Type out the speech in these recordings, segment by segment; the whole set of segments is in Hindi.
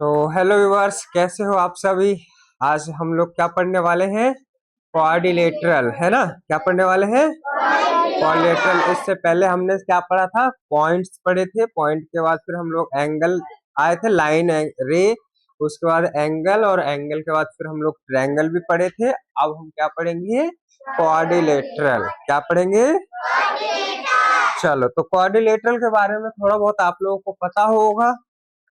तो हेलो व्यूअर्स, कैसे हो आप सभी। आज हम लोग क्या पढ़ने वाले हैं? क्वाड्रिलेटरल, है ना। क्या पढ़ने वाले हैं? क्वाड्रिलेटरल। इससे पहले हमने क्या पढ़ा था? पॉइंट्स पढ़े थे। पॉइंट के बाद फिर हम लोग एंगल आए थे, लाइन, रे। उसके बाद एंगल, और एंगल के बाद फिर हम लोग ट्रायंगल भी पढ़े थे। अब हम क्या पढ़ेंगे? क्वाड्रिलेटरल। क्या पढ़ेंगे? चलो, तो क्वाड्रिलेटरल के बारे में थोड़ा बहुत आप लोगों को पता होगा,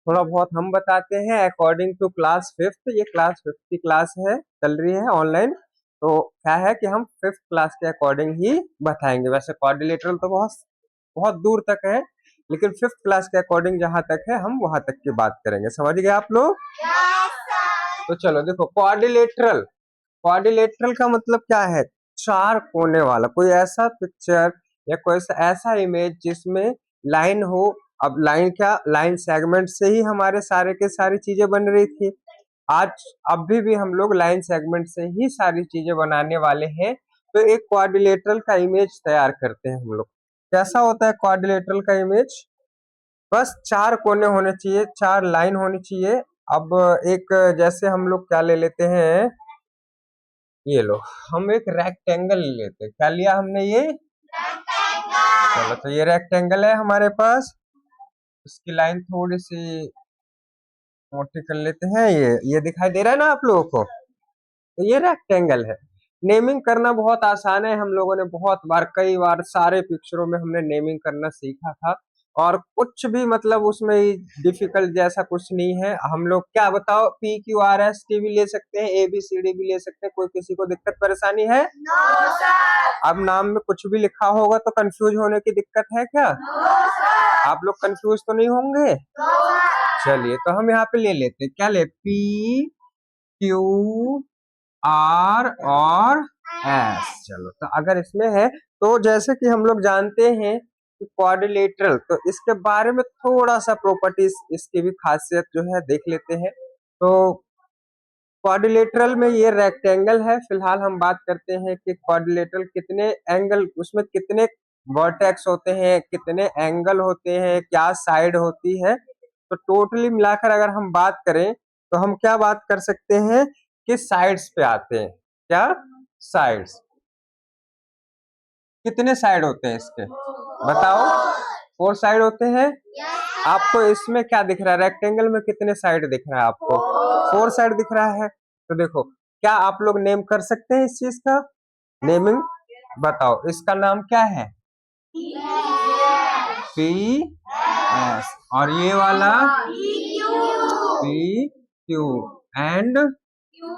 थोड़ा बहुत हम बताते हैं। अकॉर्डिंग टू क्लास फिफ्थ, ये क्लास फिफ्थ की क्लास है, चल रही है ऑनलाइन। तो क्या है कि हम फिफ्थ क्लास के अकॉर्डिंग ही बताएंगे। वैसे क्वाड्रिलेटरल तो बहुत बहुत दूर तक है, लेकिन फिफ्थ क्लास के अकॉर्डिंग जहां तक है हम वहां तक की बात करेंगे। समझ गए आप लोग? तो चलो देखो, क्वाड्रिलेटरल। क्वाड्रिलेटरल का मतलब क्या है? चार कोने वाला कोई ऐसा पिक्चर या कोई ऐसा इमेज जिसमें लाइन हो। अब लाइन क्या, लाइन सेगमेंट से ही हमारे सारे के सारी चीजें बन रही थी। आज अभी भी हम लोग लाइन सेगमेंट से ही सारी चीजें बनाने वाले हैं। तो एक क्वाड्रिलेटरल का इमेज तैयार करते हैं हम लोग। कैसा होता है क्वाड्रिलेटरल का इमेज? बस चार कोने होने चाहिए, चार लाइन होनी चाहिए। अब एक, जैसे हम लोग क्या ले लेते हैं, ये लो, हम एक रेक्टेंगल ले लेते हैं। क्या लिया हमने? ये चलो, तो ये रेक्टेंगल है हमारे पास। इसकी लाइन थोड़ी सी मोटी कर लेते हैं। ये दिखाई दे रहा है ना आप लोगों को? तो ये रेक्टेंगल है। नेमिंग करना बहुत आसान है। हम लोगों ने बहुत बार, कई बार, सारे पिक्चरों में हमने नेमिंग करना सीखा था। और कुछ भी मतलब उसमें डिफिकल्ट जैसा कुछ नहीं है। हम लोग क्या बताओ, P Q R S T भी ले सकते हैं, ए बी सी डी भी ले सकते हैं। कोई किसी को दिक्कत परेशानी है? No sir. अब नाम में कुछ भी लिखा होगा तो कंफ्यूज होने की दिक्कत है क्या? No sir. आप लोग कंफ्यूज तो नहीं होंगे? No sir. चलिए, तो हम यहाँ पे ले लेते हैं। क्या ले? पी क्यू आर और एस। चलो, तो अगर इसमें है, तो जैसे कि हम लोग जानते हैं कि क्वाड्रिलेटरल, तो इसके बारे में थोड़ा सा प्रॉपर्टीज, इसकी भी खासियत जो है देख लेते हैं। तो क्वाड्रिलेटरल में ये रेक्टेंगल है। फिलहाल हम बात करते हैं कि क्वाड्रिलेटरल कितने एंगल, उसमें कितने वर्टेक्स होते हैं, कितने एंगल होते हैं, क्या साइड होती है। तो टोटली मिलाकर अगर हम बात करें तो हम क्या बात कर सकते हैं कि साइड्स पे आते हैं। क्या? साइड्स। कितने साइड होते हैं इसके? बताओ। फोर साइड होते हैं। आपको इसमें क्या दिख रहा है? रेक्टेंगल में कितने साइड दिख रहा है आपको? फोर साइड दिख रहा है। तो देखो, क्या आप लोग नेम कर सकते हैं इस चीज का? नेमिंग बताओ, इसका नाम क्या है? P S. और ये वाला P Q and Q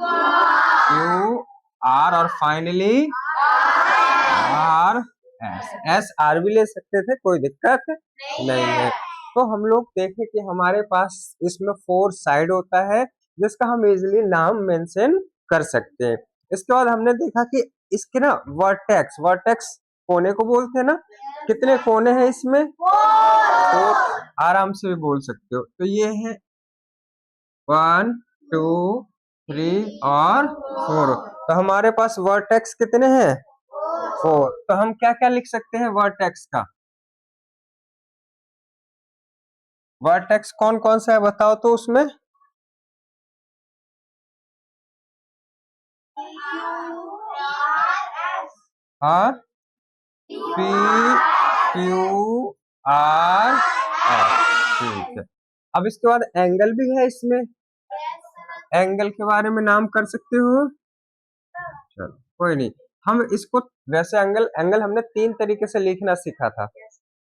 R, और finally R S. S R भी ले सकते थे, कोई दिक्कत नहीं है। तो हम लोग देखें कि हमारे पास इसमें फोर साइड होता है, जिसका हम इजिली नाम मेंशन कर सकते हैं। इसके बाद हमने देखा कि इसके ना वर्टेक्स, वर्टेक्स कोने को बोलते हैं ना। कितने कोने हैं इसमें? तो आराम से भी बोल सकते हो। तो ये है 1 2 3 और 4। तो हमारे पास वर्टेक्स कितने हैं? 4। तो हम क्या क्या लिख सकते हैं वर्टेक्स का? वर्टेक्स कौन कौन सा है बताओ तो उसमें। हाँ, पी क्यू आर एस। ठीक है। अब इसके बाद एंगल भी है इसमें। एंगल के बारे में नाम कर सकते हो? चलो, कोई नहीं। हम इसको, वैसे एंगल, एंगल हमने तीन तरीके से लिखना सीखा था।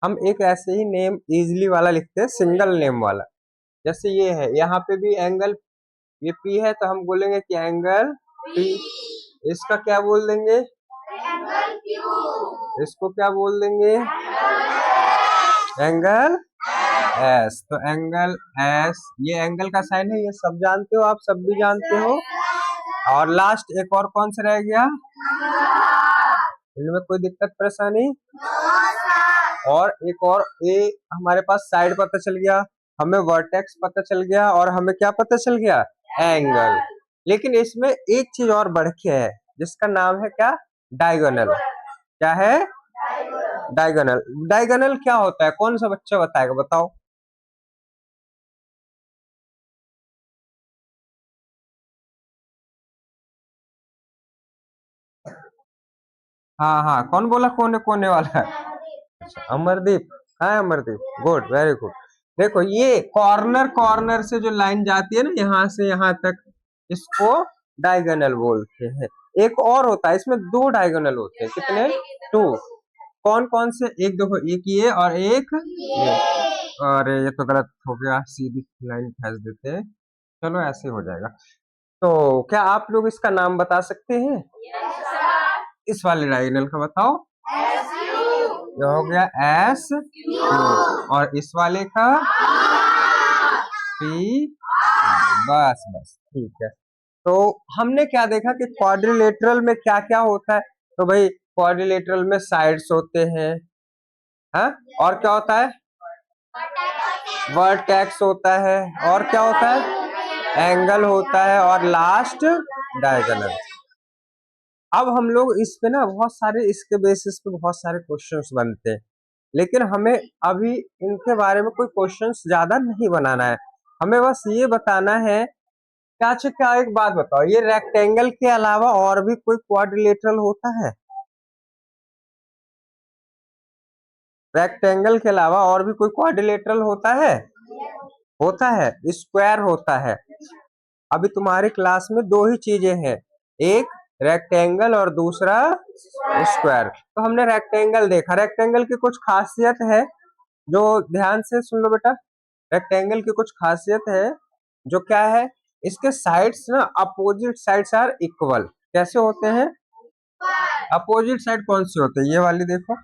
हम एक ऐसे ही नेम इजिली वाला लिखते हैं, सिंगल नेम वाला। जैसे ये है, यहाँ पे भी एंगल, ये पी है तो हम बोलेंगे कि एंगल पी। इसका क्या बोल देंगे? इसको क्या बोल देंगे? Angle S. तो एंगल एस, ये एंगल का साइन है, ये सब जानते हो, आप सब भी जानते हो। और लास्ट एक और कौन सा रह गया? इनमें कोई दिक्कत परेशानी? और एक और, ए हमारे पास साइड पता चल गया, हमें वर्टेक्स पता चल गया, और हमें क्या पता चल गया? एंगल। लेकिन इसमें एक चीज और बढ़ के है, जिसका नाम है क्या? डायगोनल। क्या है? डायगोनल। डायगोनल क्या होता है? कौन सा बच्चा बताएगा? बताओ। हाँ हाँ, कौन बोला कोने कोने वाला है? अच्छा, अमरदीप। कहाँ है अमरदीप? Good, very good. देखो ये कॉर्नर कॉर्नर से जो लाइन जाती है ना, यहाँ से यहाँ तक, इसको डायगोनल बोलते हैं। एक और होता है, इसमें दो डायगोनल होते हैं। कितने? टू। कौन कौन से? एक देखो, एक ये और एक ये। अरे ये तो गलत हो गया, सीधी लाइन खींच देते हैं। चलो ऐसे हो जाएगा। तो क्या आप लोग इसका नाम बता सकते हैं? इस वाले डायगोनल का बताओ। ये हो गया एस क्यू, और इस वाले का पी। बस बस, ठीक है। तो हमने क्या देखा कि क्वाड्रिलेटरल में क्या क्या होता है। तो भाई क्वाड्रिलेटरल में साइड्स होते हैं, हाँ? और क्या होता है? वर्टेक्स होता है, और क्या होता है? एंगल होता है, और लास्ट डायगोनल। अब हम लोग इस पे ना बहुत सारे, इसके बेसिस पे बहुत सारे क्वेश्चंस बनते हैं, लेकिन हमें अभी इनके बारे में कोई क्वेश्चंस ज्यादा नहीं बनाना है। हमें बस ये बताना है। क्या एक बात बताओ, ये रेक्टेंगल के अलावा और भी कोई क्वाड्रिलेटरल होता है? रेक्टेंगल के अलावा और भी कोई क्वाड्रिलेटरल होता है? होता है, स्क्वायर होता है। अभी तुम्हारी क्लास में दो ही चीजें हैं, एक रेक्टेंगल और दूसरा स्क्वायर। तो हमने रेक्टेंगल देखा, रेक्टेंगल की कुछ खासियत है जो, ध्यान से सुन लो बेटा। रेक्टेंगल की कुछ खासियत है जो क्या है, इसके साइड्स ना अपोजिट साइड्स आर इक्वल। कैसे होते हैं? अपोजिट साइड कौन सी होते हैं? ये वाली देखो।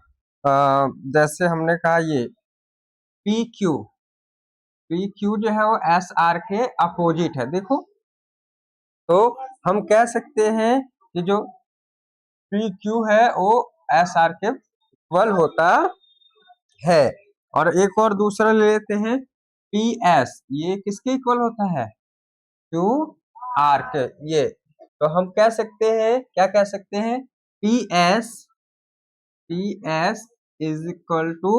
जैसे हमने कहा ये पी क्यू, पी क्यू जो है वो एस आर के अपोजिट है, देखो। तो हम कह सकते हैं कि जो पी क्यू है वो एस आर के इक्वल होता है। और एक और दूसरा ले लेते हैं, पी एस, ये किसके इक्वल होता है? क्यू आर के, ये। तो हम कह सकते हैं, क्या कह सकते हैं? P S, P S is equal to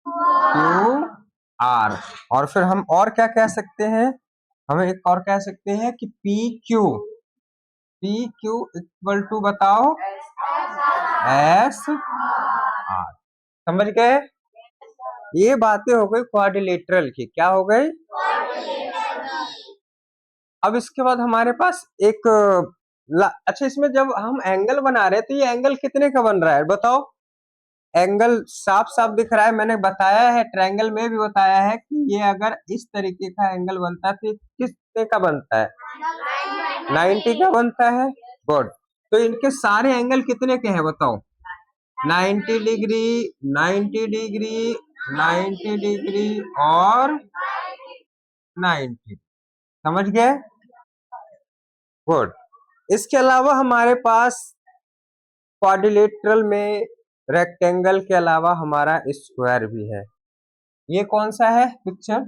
Q R. और फिर हम और क्या कह सकते हैं? हमें एक और कह सकते हैं कि P Q, P Q equal to बताओ एस आर। समझ गए? ये बातें हो गई क्वाड्रिलेटरल की। क्या हो गई? अब इसके बाद हमारे पास एक अच्छा, इसमें जब हम एंगल बना रहे हैं तो ये एंगल कितने का बन रहा है बताओ? एंगल साफ साफ दिख रहा है, मैंने बताया है, ट्रायंगल में भी बताया है कि ये अगर इस तरीके का एंगल बनता है तो कितने का बनता है? 90 का बनता है। गुड। तो इनके सारे एंगल कितने के हैं बताओ? 90 डिग्री, 90 डिग्री, 90 डिग्री और 90। समझ गए? गुड। इसके अलावा हमारे पास क्वाड्रिलेटरल में रेक्टेंगल के अलावा हमारा स्क्वायर भी है। ये कौन सा है पिक्चर?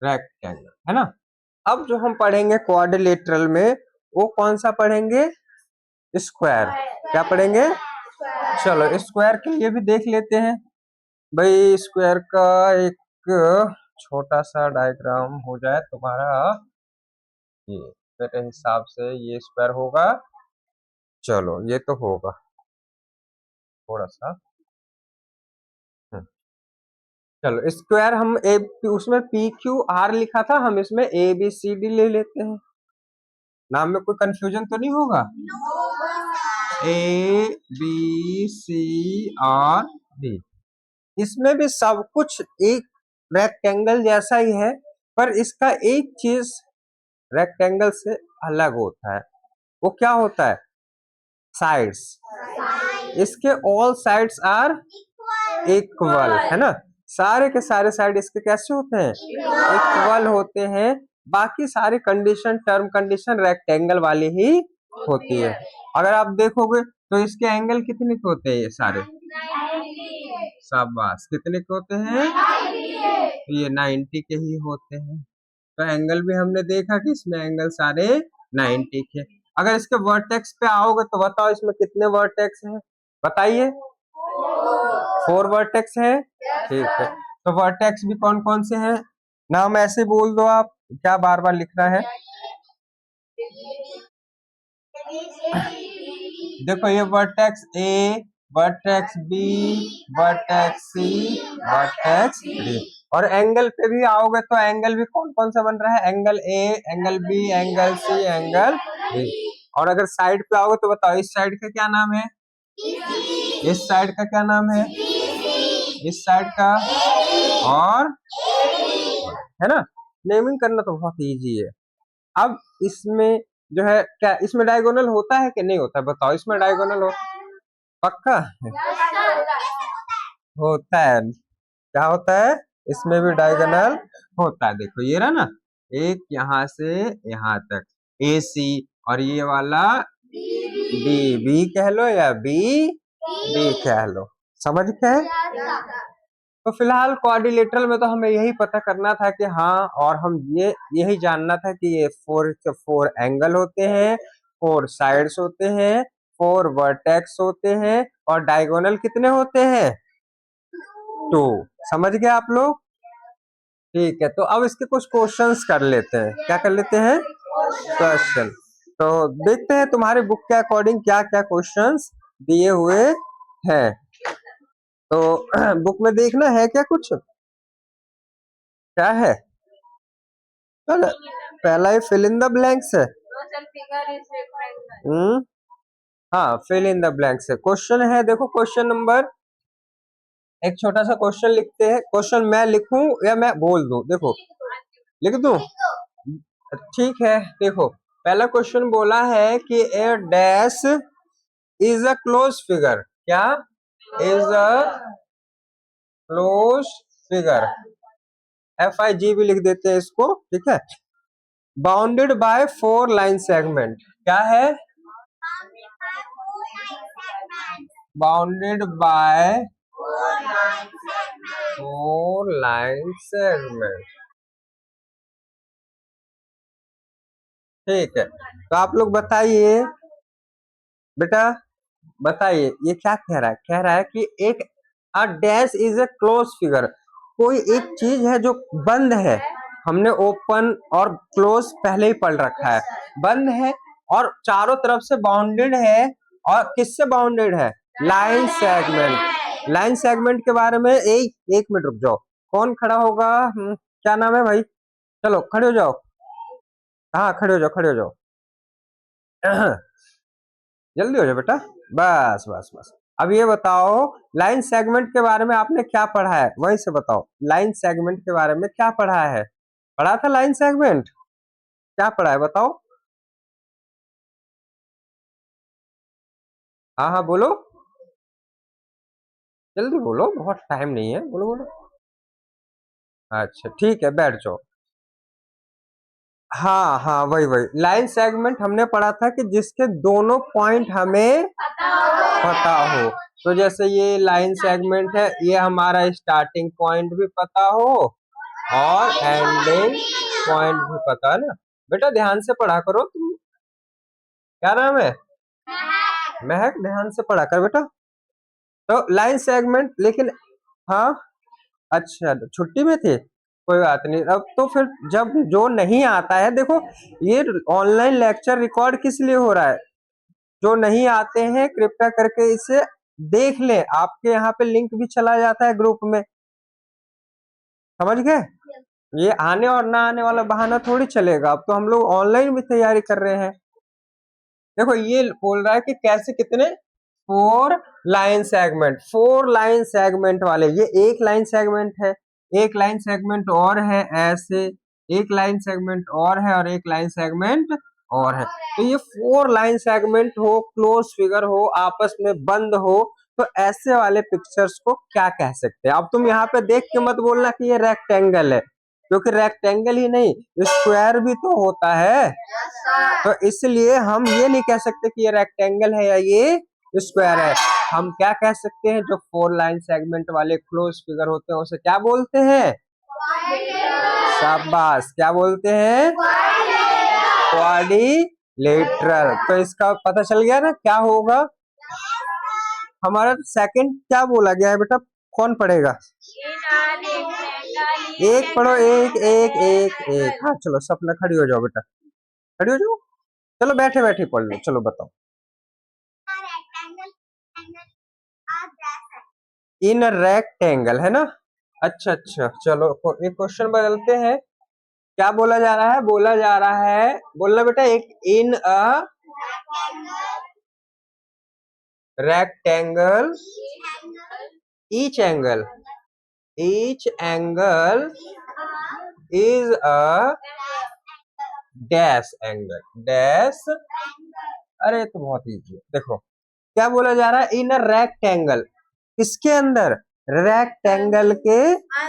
रेक्टेंगल है ना। अब जो हम पढ़ेंगे क्वाड्रिलेटरल में, वो कौन सा पढ़ेंगे? स्क्वायर। क्या पढ़ेंगे? चलो स्क्वायर के लिए भी देख लेते हैं। भाई स्क्वायर का एक छोटा सा डायग्राम हो जाए तुम्हारा। ये मेरे हिसाब से ये स्क्वायर होगा। चलो ये तो होगा थोड़ा सा। चलो स्क्वायर हम ए, उसमें पी क्यू आर लिखा था, हम इसमें ए बी सी डी ले लेते हैं। नाम में कोई कंफ्यूजन तो नहीं होगा? ए बी सी और डी, इसमें भी सब कुछ एक रेक्टेंगल जैसा ही है, पर इसका एक चीज रेक्टेंगल से अलग होता है। वो क्या होता है? साइड्स। इसके ऑल साइड्स आर इक्वल, है ना। सारे के सारे साइड इसके कैसे होते हैं? इक्वल होते हैं। बाकी सारी कंडीशन, टर्म कंडीशन रेक्टेंगल वाली ही होती है। अगर आप देखोगे तो इसके एंगल कितने के होते हैं? ये सारे शाबाश, कितने के होते हैं? ये 90 के ही होते हैं। तो एंगल भी हमने देखा कि इसमें एंगल सारे 90 के। अगर इसके वर्टेक्स पे आओगे तो बताओ इसमें कितने वर्टेक्स हैं? बताइए। 4 वर्टेक्स है। ठीक है। तो वर्टेक्स भी कौन कौन से हैं? नाम ऐसे बोल दो आप, क्या बार बार लिखना है? देखो ये vertex A, vertex B, vertex C, vertex D. और एंगल पे भी आओगे तो एंगल भी कौन कौन सा बन रहा है, angle A, angle B, angle C, angle D. और अगर साइड पे आओगे तो बताओ इस साइड का क्या नाम है, इस साइड का क्या नाम है, इस साइड का, और है ना। नेमिंग करना तो बहुत इजी है। अब इसमें जो है क्या इसमें डायगोनल होता है कि नहीं होता है, बताओ इसमें डायगोनल हो पक्का होता है, क्या होता है इसमें भी डायगोनल होता है। देखो ये रहा ना, एक यहाँ से यहाँ तक ए सी, और ये वाला बी, बी कह लो या बी डी कह लो, समझ गए। तो फिलहाल क्वाड्रिलेटरल में तो हमें यही पता करना था कि हाँ, और हम यही जानना था कि ये फोर एंगल होते हैं, फोर साइड्स होते हैं, फोर वर्टेक्स होते हैं, और डायगोनल कितने होते हैं, 2। समझ गए आप लोग, ठीक है। तो अब इसके कुछ क्वेश्चंस कर लेते हैं, क्या कर लेते हैं, क्वेश्चन। तो देखते हैं तुम्हारे बुक के अकॉर्डिंग क्या क्या क्वेश्चंस दिए हुए हैं। तो बुक में देखना है क्या कुछ, क्या है, पहला ही फिल इन द ब्लैंक्स है। हाँ, फिल इन द ब्लैंक्स है, क्वेश्चन है। देखो क्वेश्चन नंबर, एक छोटा सा क्वेश्चन लिखते हैं। क्वेश्चन मैं लिखूं या मैं बोल दूं, देखो लिख दूं, ठीक है। देखो पहला क्वेश्चन बोला है कि a dash is a close figure, क्या is a close figure, FIG भी लिख देते हैं इसको, ठीक है। बाउंडेड बाय 4 लाइन सेगमेंट, क्या है, बाउंडेड बाय 4 लाइन सेगमेंट, ठीक है। तो आप लोग बताइए बेटा, बताइए ये क्या कह रहा है, कह रहा है कि एक a dash is a close figure, कोई एक चीज है जो बंद है, हमने ओपन और क्लोज पहले ही पढ़ रखा है, बंद है और चारों तरफ से बाउंडेड है, और किससे बाउंडेड है, लाइन सेगमेंट। लाइन सेगमेंट के बारे में एक मिनट रुक जाओ, कौन खड़ा होगा, क्या नाम है भाई, चलो खड़े हो जाओ, हाँ खड़े हो जाओ, खड़े हो जाओ जल्दी हो जाओ बेटा, बस बस बस। अब ये बताओ लाइन सेगमेंट के बारे में आपने क्या पढ़ा है, वहीं से बताओ, लाइन सेगमेंट के बारे में क्या पढ़ा है, पढ़ा था लाइन सेगमेंट, क्या पढ़ा है बताओ, हाँ हाँ बोलो, जल्दी बोलो, बहुत टाइम नहीं है, बोलो बोलो। अच्छा ठीक है, बैठ जाओ। हाँ हाँ वही वही लाइन सेगमेंट हमने पढ़ा था कि जिसके दोनों पॉइंट हमें पता हो। तो जैसे ये लाइन सेगमेंट है, ये हमारा स्टार्टिंग पॉइंट भी पता हो और एंडिंग पॉइंट भी पता है ना। बेटा ध्यान से पढ़ा करो तुम, क्या नाम है, महक, ध्यान से पढ़ा कर बेटा। तो लाइन सेगमेंट, लेकिन हाँ, अच्छा तो छुट्टी में थे, कोई बात नहीं। अब तो फिर जब जो नहीं आता है, देखो ये ऑनलाइन लेक्चर रिकॉर्ड किस लिए हो रहा है, जो नहीं आते हैं कृपया करके इसे देख ले, आपके यहाँ पे लिंक भी चला जाता है ग्रुप में, समझ गए। ये आने और ना आने वाला बहाना थोड़ी चलेगा, अब तो हम लोग ऑनलाइन भी तैयारी कर रहे हैं। देखो ये बोल रहा है कि कैसे कितने, 4 लाइन सेगमेंट, 4 लाइन सेगमेंट वाले, ये एक लाइन सेगमेंट है, एक लाइन सेगमेंट और है ऐसे, एक लाइन सेगमेंट और है, और एक लाइन सेगमेंट और है। तो ये 4 लाइन सेगमेंट हो, क्लोज फिगर हो, आपस में बंद हो, तो ऐसे वाले पिक्चर्स को क्या कह सकते हैं। अब तुम यहाँ पे देख के मत बोलना कि ये रेक्टेंगल है, क्योंकि रेक्टेंगल ही नहीं स्क्वायर भी तो होता है, तो इसलिए हम ये नहीं कह सकते कि ये रेक्टेंगल है या ये स्क्वायर है। हम क्या कह सकते हैं, जो 4 लाइन सेगमेंट वाले क्लोज फिगर होते हैं उसे क्या बोलते हैं, शाबाश, क्या बोलते हैं, क्वाड्रिलेटरल। तो इसका पता चल गया ना क्या होगा। हमारा सेकंड क्या बोला गया है बेटा, कौन पढ़ेगा, एक पढ़ो, एक एक एक एक, हाँ चलो सपना खड़ी हो जाओ बेटा, खड़ी हो जाओ, चलो बैठे बैठे पढ़ लो, चलो बताओ। इन रेक्टेंगल, है ना। अच्छा अच्छा, चलो एक क्वेश्चन बदलते हैं। क्या बोला जा रहा है? बोला जा रहा है, बोलना बेटा, एक in a rectangle each angle is a dash, अरे ये तो बहुत इजी है। देखो क्या बोला जा रहा है, इन अ रेक्टेंगल, किसके अंदर? रेक्टेंगल के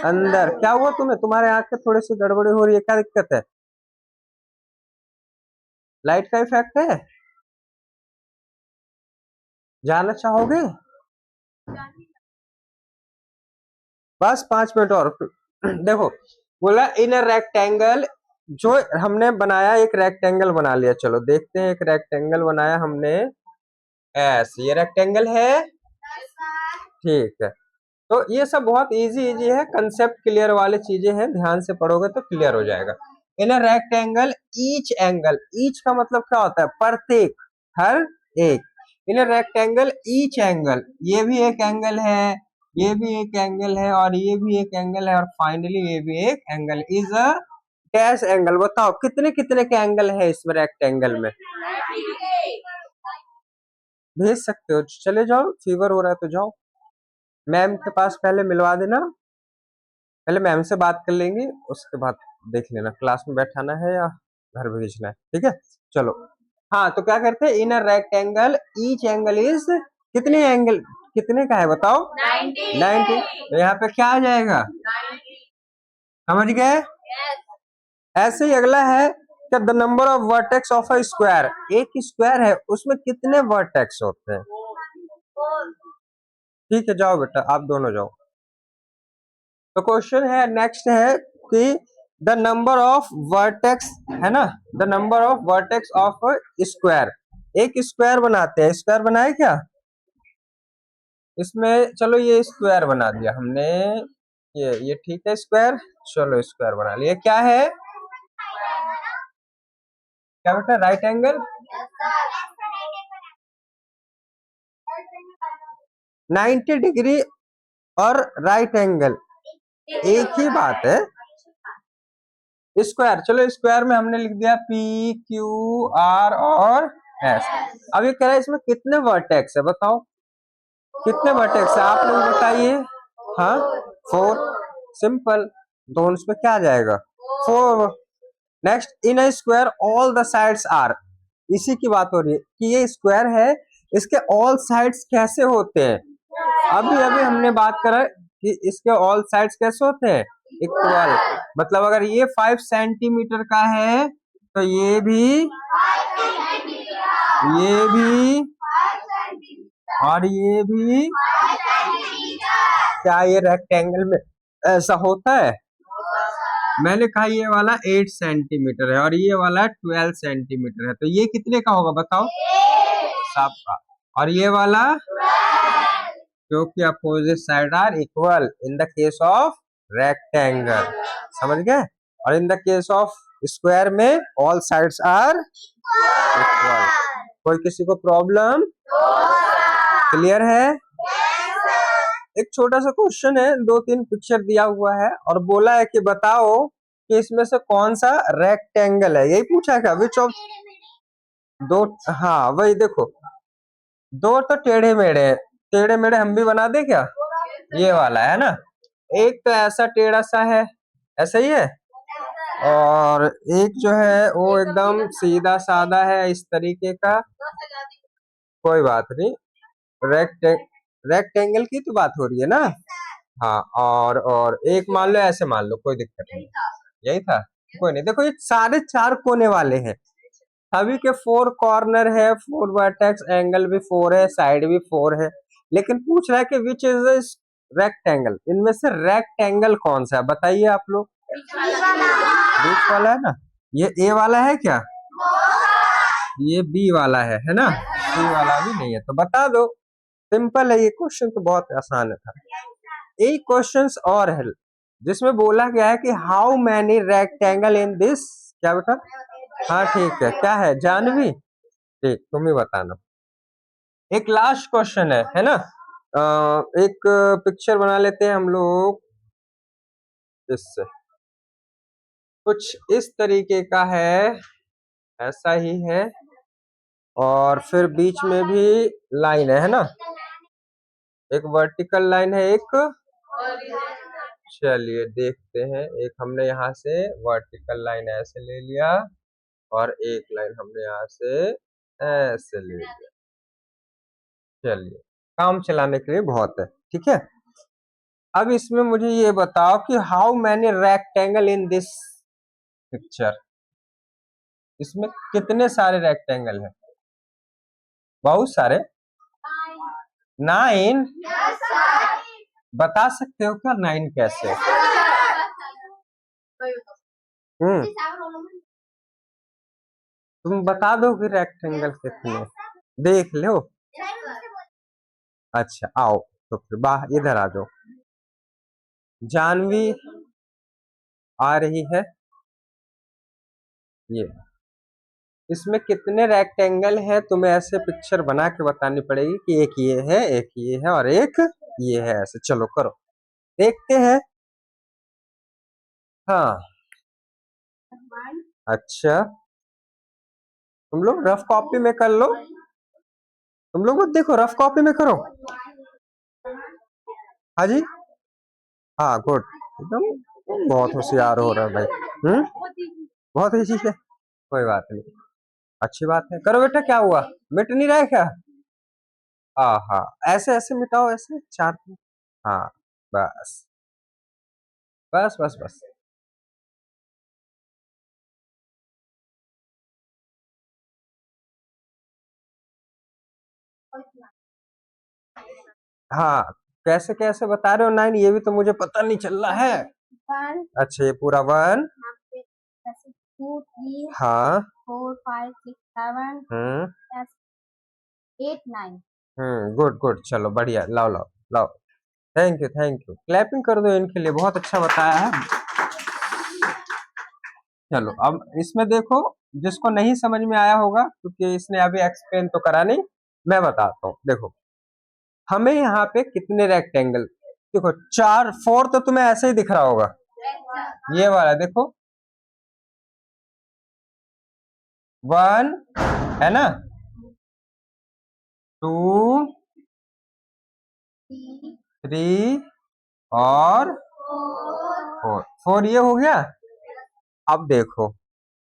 अंदर। क्या हुआ तुम्हें? तुम्हारे आंख में थोड़ी सी गड़बड़ी हो रही है, क्या दिक्कत है? लाइट का इफेक्ट है? जानना चाहोगे? बस 5 मिनट और। देखो बोला इन अ रेक्टेंगल, जो हमने बनाया, एक रेक्टेंगल बना लिया। चलो देखते हैं, एक रेक्टेंगल बनाया हमने एस, ये रेक्टेंगल है, ठीक है। तो ये सब बहुत इजी इजी है, कंसेप्ट क्लियर वाली चीजें हैं, ध्यान से पढ़ोगे तो क्लियर हो जाएगा। In a rectangle each angle, each का मतलब क्या होता है? प्रत्येक, हर एक। In a rectangle each angle, ये भी एक एंगल है, ये भी एक एंगल है, और ये भी एक एंगल है, और फाइनली ये भी एक angle, is a dash angle. बताओ कितने कितने के एंगल है इसमें रेक्टेंगल में? भेज सकते हो, चले जाओ, फीवर हो रहा है तो जाओ, मैम के पास पहले मिलवा देना, पहले मैम से बात कर लेंगे, उसके बाद देख लेना क्लास में बैठाना है या घर भेजना है, ठीक है। चलो हाँ, तो क्या करते हैं, in a rectangle each angle is, कितने एंगल, कितने का है बताओ? 90। तो यहाँ पे क्या आ जाएगा? समझ गए? ऐसे ही अगला है कि the number of vertex of a square, एक स्क्वायर है उसमें कितने वर्टेक्स होते हैं? ठीक है, जाओ बेटा, आप दोनों जाओ। तो क्वेश्चन है, नेक्स्ट है कि द नंबर ऑफ वर्टेक्स, है ना, the number of vertex of square, एक स्क्वायर बनाते हैं, स्क्वायर बनाए क्या इसमें? चलो ये स्क्वायर बना दिया हमने, ये ठीक है स्क्वायर, चलो स्क्वायर बना लिया। क्या है? क्या बेटा? राइट एंगल, 90 डिग्री और राइट एंगल एक ही बात है। स्क्वायर, चलो स्क्वायर में हमने लिख दिया पी क्यू आर और एस। अब ये कह रहा है इसमें कितने वर्टेक्स है, बताओ कितने वर्टेक्स है, आप लोग बताइए। हाँ 4, सिंपल, तो उसमें क्या आ जाएगा? 4। Next, in a square all the sides are, इसी की बात हो रही है कि ये स्क्वायर है, इसके ऑल साइड्स कैसे होते हैं? अभी अभी हमने बात करा कि इसके ऑल साइड्स कैसे होते हैं? इक्वल, मतलब अगर ये 5 सेंटीमीटर का है तो ये भी और ये भी, क्या ये रेक्टेंगल में ऐसा होता है? मैंने कहा ये वाला 8 सेंटीमीटर है और ये वाला 12 सेंटीमीटर है, तो ये कितने का होगा बताओ? सबका। और ये वाला, क्योंकि opposite side are equal in the case of rectangle, समझ गए? और in the case of square में ऑल साइड्स आर इक्वल। कोई किसी को प्रॉब्लम? क्लियर है? एक छोटा सा क्वेश्चन है, 2-3 पिक्चर दिया हुआ है और बोला है कि बताओ कि इसमें से कौन सा रेक्टेंगल है, यही पूछा क्या? विच ऑफ दो, हाँ वही देखो, दो तो टेढ़े मेढ़े हैं, टेढ़े मेढ़े हम भी बना दे क्या? ये वाला है ना, एक तो ऐसा टेढ़ा सा है, ऐसा ही है, और एक जो है वो एकदम सीधा साधा है इस तरीके का। कोई बात नहीं, रेक्टेंगल की तो बात हो रही है ना। हाँ, और एक मान लो, ऐसे मान लो, कोई दिक्कत नहीं, यही था, कोई नहीं। देखो ये सारे 4 कोने वाले हैं, सभी के 4 कॉर्नर है, 4 वर्टेक्स, एंगल भी 4 है, साइड भी 4 है, लेकिन पूछ रहा है कि विच इज रेक्टेंगल, इनमें से रेक्टेंगल कौन सा है बताइए आप लोग। बीच वाला है ना, ये ए वाला है क्या? ये बी वाला है ना? सी वाला भी नहीं है, तो बता दो, सिंपल है ये क्वेश्चन, तो बहुत आसान था। एक क्वेश्चन और है जिसमें बोला गया है कि how many rectangle in this, क्या बेटा? हाँ ठीक है, क्या है जानवी? ठीक, तुम ही बताना। एक लास्ट क्वेश्चन है ना, एक पिक्चर बना लेते हैं हम लोग, इससे कुछ इस तरीके का है, ऐसा ही है, और फिर बीच में भी लाइन है ना, एक वर्टिकल लाइन है एक, चलिए देखते हैं। एक हमने यहाँ से वर्टिकल लाइन ऐसे ले लिया और एक लाइन हमने यहाँ से ऐसे ले लिया। चलिए, काम चलाने के लिए बहुत है, ठीक है। अब इसमें मुझे ये बताओ कि how many rectangle in this picture, इसमें कितने सारे रेक्टेंगल हैं? बहुत सारे, 9। बता सकते हो क्या 9 कैसे? तुम बता दो कि रेक्टेंगल कितने, देख लो। अच्छा आओ, तो फिर बाहर इधर आ जाओ। जानवी आ रही है, ये इसमें कितने रेक्टेंगल है तुम्हें ऐसे पिक्चर बना के बतानी पड़ेगी कि एक ये है, एक ये है और एक ये है, ऐसे। चलो करो, देखते हैं। हाँ अच्छा, तुम लोग रफ कॉपी में कर लो, तुम लोग देखो रफ कॉपी में करो। हाँ जी, हाँ गुड, एकदम बहुत होशियार हो रहा है भाई। बहुत ही ठीक है, कोई बात नहीं, अच्छी बात है। करो बेटा, क्या हुआ, मिट नहीं रहा है क्या? हाँ हाँ, ऐसे ऐसे मिटाओ, ऐसे 4। हाँ बस बस बस बस। हाँ, कैसे कैसे बता रहे हो 9, ये भी तो मुझे पता नहीं चल रहा है। अच्छा, ये पूरा 1, 2 3 हाँ 4 5 6 7 8 9। गुड गुड, चलो बढ़िया, लाओ लाओ लाओ। Thank you thank you, clapping कर दो इनके लिए, बहुत अच्छा बताया है। चलो अब इसमें देखो, जिसको नहीं समझ में आया होगा क्योंकि इसने अभी एक्सप्लेन तो करा नहीं, मैं बताता हूँ। देखो हमें यहाँ पे कितने रेक्टेंगल, देखो 4, 4 तो तुम्हें ऐसे ही दिख रहा होगा, ये वाला देखो 1 है ना, 2 3 और 4 ये हो गया। अब देखो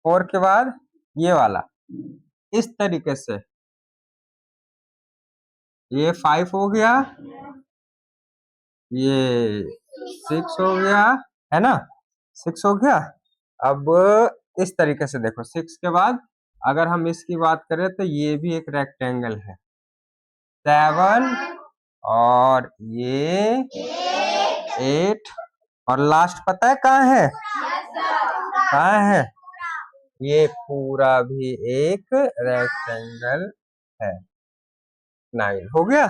4 के बाद ये वाला इस तरीके से, ये 5 हो गया, ये 6 हो गया, है ना, 6 हो गया। अब इस तरीके से देखो, 6 के बाद अगर हम इसकी बात करें तो ये भी एक रेक्टेंगल है, 7 और ये 8, और लास्ट पता है कहाँ है? कहाँ है? ये पूरा भी एक रेक्टेंगल है। 9 हो गया।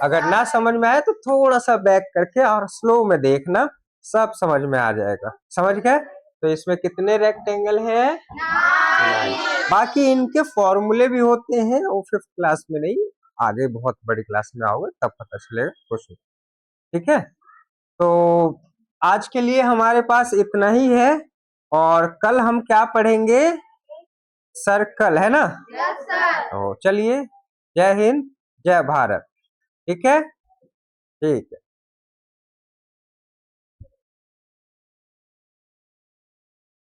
अगर ना समझ में आए तो थोड़ा सा बैक करके और स्लो में देखना, सब समझ में आ जाएगा। समझ गए? तो इसमें कितने रेक्टेंगल हैं? 9। बाकी इनके फॉर्मूले भी होते हैं, वो 5th क्लास में नहीं, आगे बहुत बड़ी क्लास में आओगे तब पता चलेगा कुछ। ठीक है, तो आज के लिए हमारे पास इतना ही है, और कल हम क्या पढ़ेंगे? सर्कल, है ना? Yes sir. तो चलिए, जय हिंद, जय भारत। ठीक है, ठीक है।